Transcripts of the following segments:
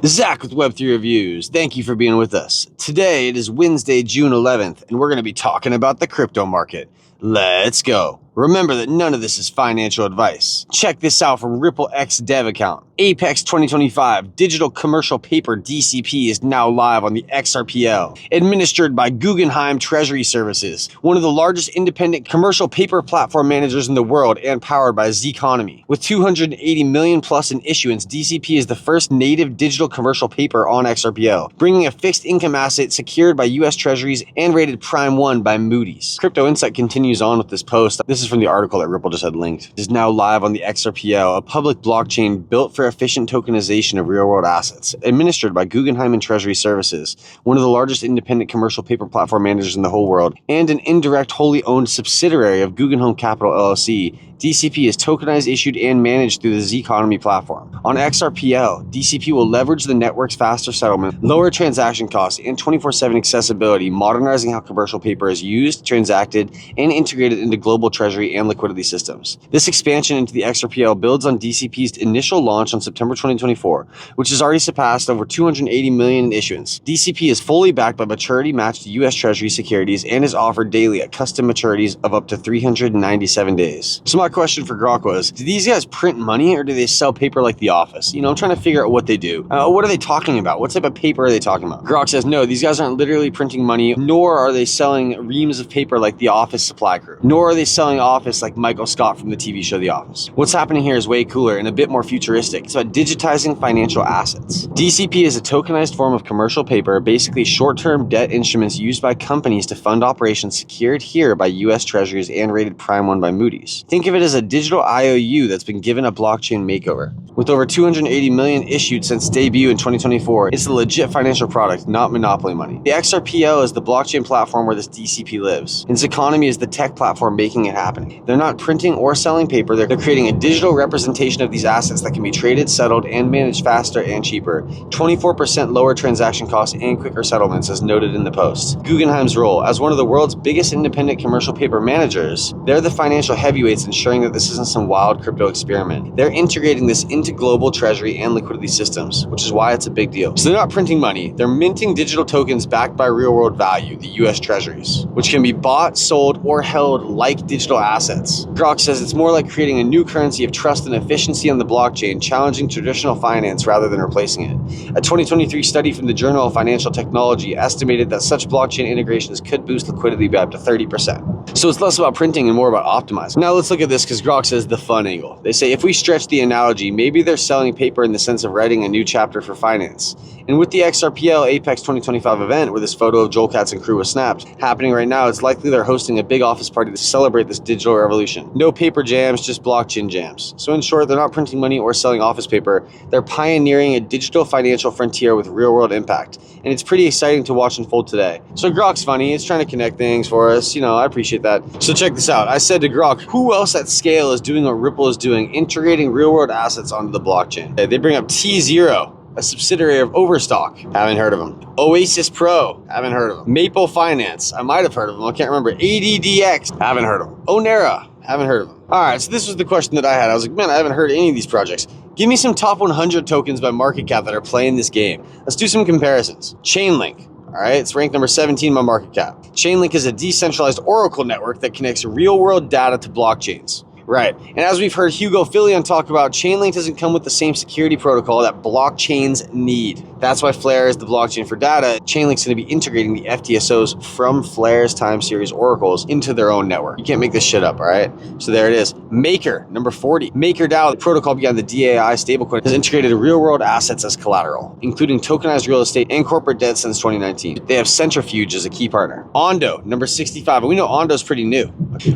Zach with Web3 Reviews. Thank you for being with us. Today it is Wednesday, June 11th, and we're going to be talking about the crypto market. Let's go. Remember that none of this is financial advice. Check this out from Ripple X Dev account. Apex 2025 digital commercial paper DCP is now live on the XRPL, administered by Guggenheim Treasury Services, one of the largest independent commercial paper platform managers in the world and powered by Zconomy. With 280 million plus in issuance, DCP is the first native digital commercial paper on XRPL, bringing a fixed income asset secured by US Treasuries and rated Prime 1 by Moody's. Crypto Insight continues on with this post. This is from the article that Ripple just had linked. It is now live on the XRPL, a public blockchain built for efficient tokenization of real-world assets, administered by Guggenheim and Treasury Services, one of the largest independent commercial paper platform managers in the whole world, and an indirect wholly owned subsidiary of Guggenheim Capital LLC. DCP is tokenized, issued, and managed through the Zconomy platform. On XRPL, DCP will leverage the network's faster settlement, lower transaction costs, and 24/7 accessibility, modernizing how commercial paper is used, transacted, and integrated into global treasury and liquidity systems. This expansion into the XRPL builds on DCP's initial launch on September 2024, which has already surpassed over 280 million in issuance. DCP is fully backed by maturity-matched US Treasury securities and is offered daily at custom maturities of up to 397 days. So my question for Grok was, do these guys print money or do they sell paper like The Office? I'm trying to figure out what they do. What are they talking about? What type of paper are they talking about? Grok says, no, these guys aren't literally printing money, nor are they selling reams of paper like The Office supply crew, nor are they selling Office like Michael Scott from the TV show The Office. What's happening here is way cooler and a bit more futuristic. It's about digitizing financial assets. DCP is a tokenized form of commercial paper, basically short-term debt instruments used by companies to fund operations secured here by US Treasuries and rated Prime 1 by Moody's. Think of it as a digital IOU that's been given a blockchain makeover. With over 280 million issued since debut in 2024, it's a legit financial product, not monopoly money. The XRPL is the blockchain platform where this DCP lives, and Zconomy is the tech platform making it happen. They're not printing or selling paper, they're creating a digital representation of these assets that can be traded, settled, and managed faster and cheaper. 24% lower transaction costs and quicker settlements, as noted in the post. Guggenheim's role as one of the world's biggest independent commercial paper managers, they're the financial heavyweights ensuring that this isn't some wild crypto experiment. They're integrating this into global treasury and liquidity systems, which is why it's a big deal. So they're not printing money, they're minting digital tokens backed by real world value, the US Treasuries, which can be bought, sold, or held like digital assets. Grok says it's more like creating a new currency of trust and efficiency on the blockchain, challenging traditional finance rather than replacing it. A 2023 study from the Journal of Financial Technology estimated that such blockchain integrations could boost liquidity by up to 30%. So it's less about printing and more about optimizing. Now let's look at this because Grok says the fun angle. They say if we stretch the analogy, maybe they're selling paper in the sense of writing a new chapter for finance. And with the XRPL Apex 2025 event, where this photo of Joel Katz and crew was snapped, happening right now, it's likely they're hosting a big office party to celebrate this digital revolution. No paper jams, just blockchain jams. So in short, they're not printing money or selling office paper. They're pioneering a digital financial frontier with real world impact. And it's pretty exciting to watch unfold today. So Grok's funny, it's trying to connect things for us. I appreciate that. So check this out. I said to Grok, who else at scale is doing what Ripple is doing, integrating real world assets onto the blockchain? They bring up T0, a subsidiary of Overstock. Haven't heard of them. Oasis Pro. Haven't heard of them. Maple Finance. I might have heard of them. I can't remember. ADDX. Haven't heard of them. Onera. Haven't heard of them. All right, so this was the question that I had. I was like, man, I haven't heard of any of these projects. Give me some top 100 tokens by market cap that are playing this game. Let's do some comparisons. Chainlink. All right, it's ranked number 17 by market cap. Chainlink is a decentralized oracle network that connects real-world data to blockchains. Right, and as we've heard Hugo Fillion talk about, Chainlink doesn't come with the same security protocol that blockchains need. That's why Flare is the blockchain for data. Chainlink's going to be integrating the FTSOs from Flare's time series oracles into their own network. You can't make this shit up, all right? So there it is. Maker, number 40. MakerDAO, the protocol behind the DAI stablecoin, has integrated real-world assets as collateral, including tokenized real estate and corporate debt since 2019. They have Centrifuge as a key partner. Ondo, number 65. And we know Ondo's pretty new.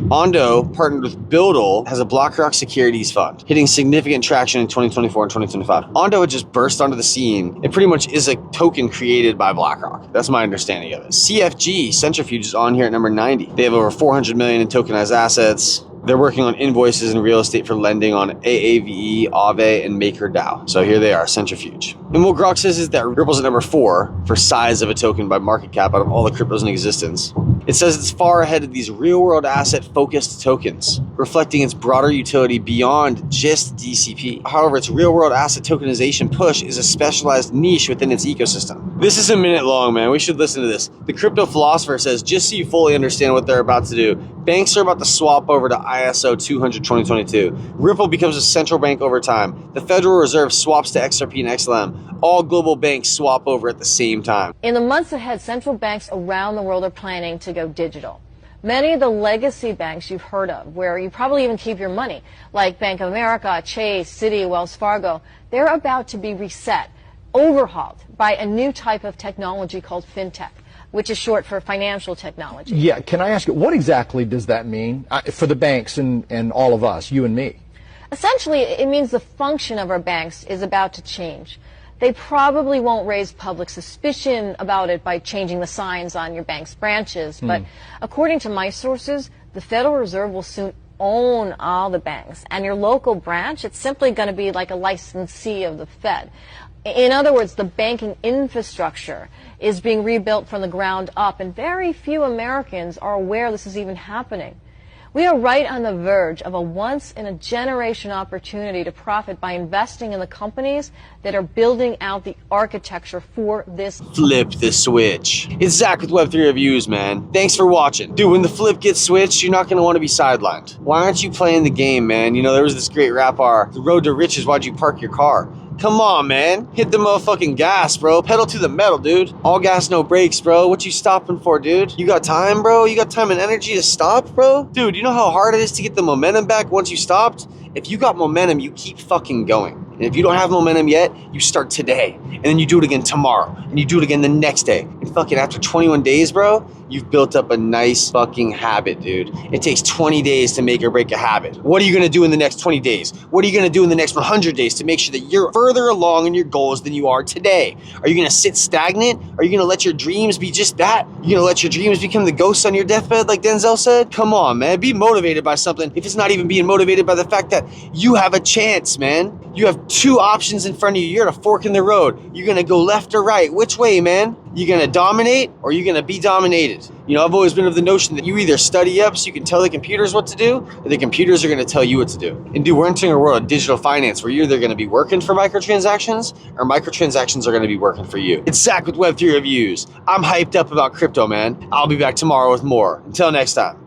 Ondo partnered with Buildle, has a BlackRock securities fund, hitting significant traction in 2024 and 2025. Ondo had just burst onto the scene. It pretty much is a token created by BlackRock. That's my understanding of it. CFG, Centrifuge, is on here at number 90. They have over 400 million in tokenized assets. They're working on invoices and real estate for lending on AAVE, Aave, and MakerDAO. So here they are, Centrifuge. And what Grok says is that Ripple's at number 4 for size of a token by market cap out of all the cryptos in existence. It says it's far ahead of these real-world asset-focused tokens. reflecting its broader utility beyond just DCP. However, its real-world asset tokenization push is a specialized niche within its ecosystem. This is a minute long, man. We should listen to this. The crypto philosopher says, just so you fully understand what they're about to do, banks are about to swap over to ISO 200 2022. Ripple becomes a central bank over time. The Federal Reserve swaps to XRP and XLM. All global banks swap over at the same time. In the months ahead, central banks around the world are planning to go digital. Many of the legacy banks you've heard of, where you probably even keep your money, like Bank of America, Chase, Citi, Wells Fargo, they're about to be reset, overhauled by a new type of technology called fintech, which is short for financial technology. Yeah, can I ask you, what exactly does that mean for the banks and all of us, you and me? Essentially, it means the function of our banks is about to change. They probably won't raise public suspicion about it by changing the signs on your bank's branches, but according to my sources, the Federal Reserve will soon own all the banks, and your local branch, it's simply going to be like a licensee of the Fed. In other words, the banking infrastructure is being rebuilt from the ground up, and very few Americans are aware this is even happening. We are right on the verge of a once-in-a-generation opportunity to profit by investing in the companies that are building out the architecture for this. Flip the switch. It's Zach with Web3 Reviews, man. Thanks for watching. Dude, when the flip gets switched, you're not going to want to be sidelined. Why aren't you playing the game, man? You know, there was this great rap bar, The Road to Riches, why'd you park your car? Come on, man. Hit the motherfucking gas, bro. Pedal to the metal, dude. All gas, no brakes, bro. What you stopping for, dude? You got time, bro? You got time and energy to stop, bro? Dude, you know how hard it is to get the momentum back once you stopped? If you got momentum, you keep fucking going. And if you don't have momentum yet, you start today. And then you do it again tomorrow. And you do it again the next day. And fucking after 21 days, bro, you've built up a nice fucking habit, dude. It takes 20 days to make or break a habit. What are you gonna do in the next 20 days? What are you gonna do in the next 100 days to make sure that you're further along in your goals than you are today? Are you gonna sit stagnant? Are you gonna let your dreams be just that? You gonna let your dreams become the ghosts on your deathbed like Denzel said? Come on, man, be motivated by something if it's not even being motivated by the fact that you have a chance, man. You have two options in front of you. You're at a fork in the road. You're gonna go left or right. Which way, man? You gonna dominate or you gonna be dominated? You know, I've always been of the notion that you either study up so you can tell the computers what to do, or the computers are gonna tell you what to do. And dude, we're entering a world of digital finance where you're either gonna be working for microtransactions or microtransactions are gonna be working for you. It's Zach with Web3 Reviews. I'm hyped up about crypto, man. I'll be back tomorrow with more. Until next time.